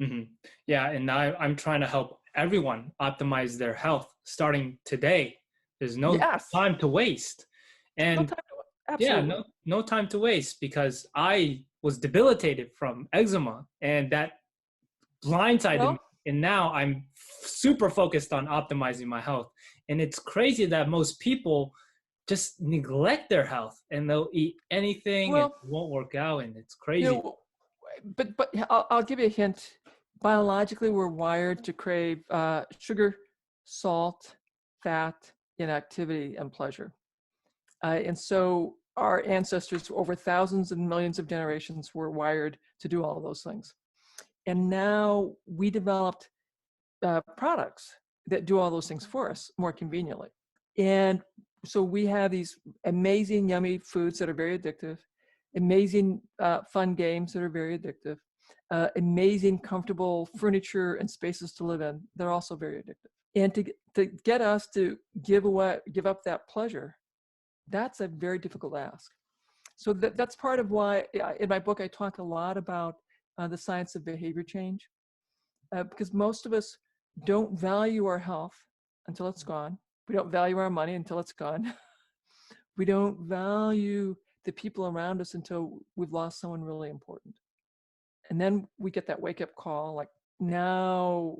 Hmm. Yeah, and I'm trying to help everyone optimize their health starting today. There's no Yes. time to waste. No And time to, yeah, absolutely. no time to waste because I was debilitated from eczema and that blindsided me. Well, And now I'm super focused on optimizing my health. And it's crazy that most people just neglect their health and they'll eat anything and well, won't work out. And it's you crazy. know, but I'll give you a hint. Biologically, we're wired to crave sugar, salt, fat, inactivity, and pleasure. And so our ancestors over thousands and millions of generations were wired to do all of those things. And now we developed products that do all those things for us more conveniently. And so we have these amazing, yummy foods that are very addictive, amazing, fun games that are very addictive, amazing, comfortable furniture and spaces to live in. They're also very addictive. And to get us to give up that pleasure, that's a very difficult ask. So that's part of why in my book I talk a lot about the science of behavior change, because most of us don't value our health until it's gone. We don't value our money until it's gone. We don't value the people around us until we've lost someone really important. And then we get that wake-up call, like now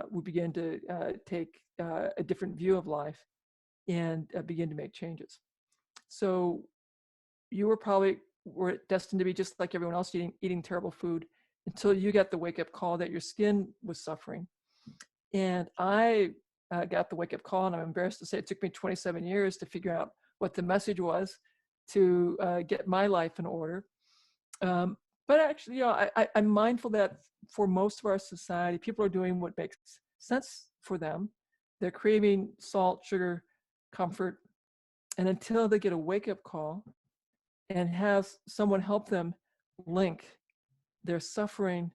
we begin to take a different view of life and begin to make changes. So you were destined to be just like everyone else, eating terrible food until you got the wake-up call that your skin was suffering. And I got the wake-up call, and I'm embarrassed to say it took me 27 years to figure out what the message was to get my life in order. But actually, I'm mindful that for most of our society, people are doing what makes sense for them. They're craving salt, sugar, comfort. And until they get a wake-up call and have someone help them link their suffering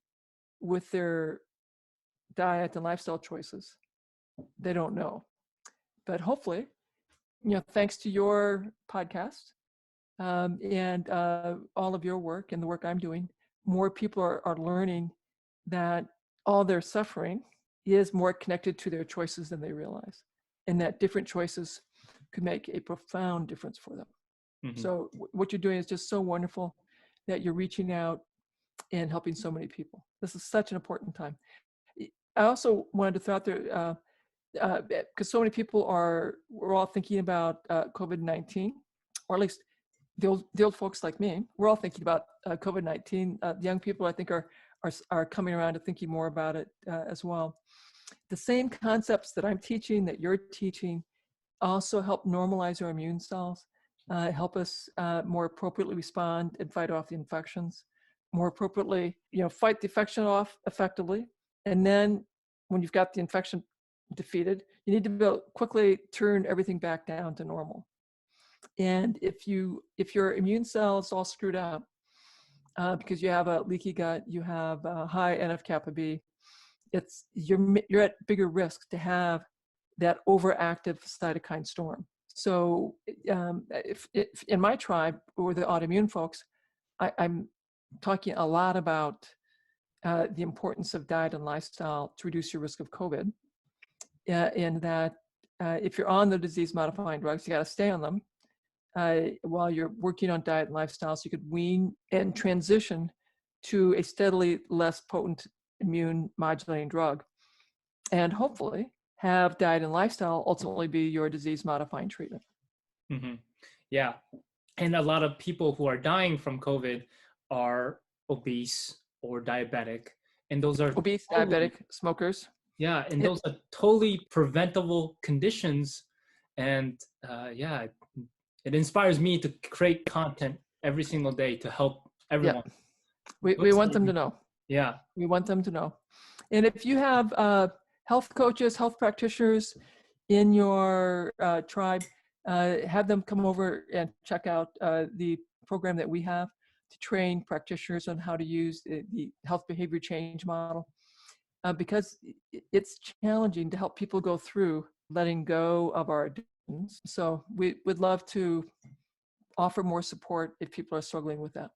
with their diet and lifestyle choices, they don't know. But hopefully, thanks to your podcast and all of your work and the work I'm doing, more people are learning that all their suffering is more connected to their choices than they realize, and that different choices could make a profound difference for them. Mm-hmm. So what you're doing is just so wonderful that you're reaching out and helping so many people. This is such an important time. I also wanted to throw out there, because so many people we're all thinking about COVID-19, or at least the old folks like me, we're all thinking about COVID-19. The young people, I think, are coming around to thinking more about it as well. The same concepts that I'm teaching, that you're teaching, also help normalize our immune cells, help us more appropriately respond and fight off the infections, more appropriately, fight the infection off effectively. And then when you've got the infection defeated, you need to quickly turn everything back down to normal. And if your immune cells all screwed up because you have a leaky gut, you have a high NF-kappa B, you're at bigger risk to have that overactive cytokine storm. So if in my tribe, or the autoimmune folks, I'm talking a lot about the importance of diet and lifestyle to reduce your risk of COVID. In that if you're on the disease-modifying drugs, you got to stay on them while you're working on diet and lifestyle, so you could wean and transition to a steadily less potent immune modulating drug, and hopefully have diet and lifestyle ultimately be your disease modifying treatment. Mm-hmm. Yeah. And a lot of people who are dying from COVID are obese or diabetic. And those are Obese, diabetic, smokers. Yeah. And those are totally preventable conditions. And yeah, it inspires me to create content every single day to help everyone. Yeah. We want them to know. Yeah. We want them to know. And if you have health coaches, health practitioners in your tribe, have them come over and check out the program that we have to train practitioners on how to use the health behavior change model, because it's challenging to help people go through letting go of our addictions. So we would love to offer more support if people are struggling with that.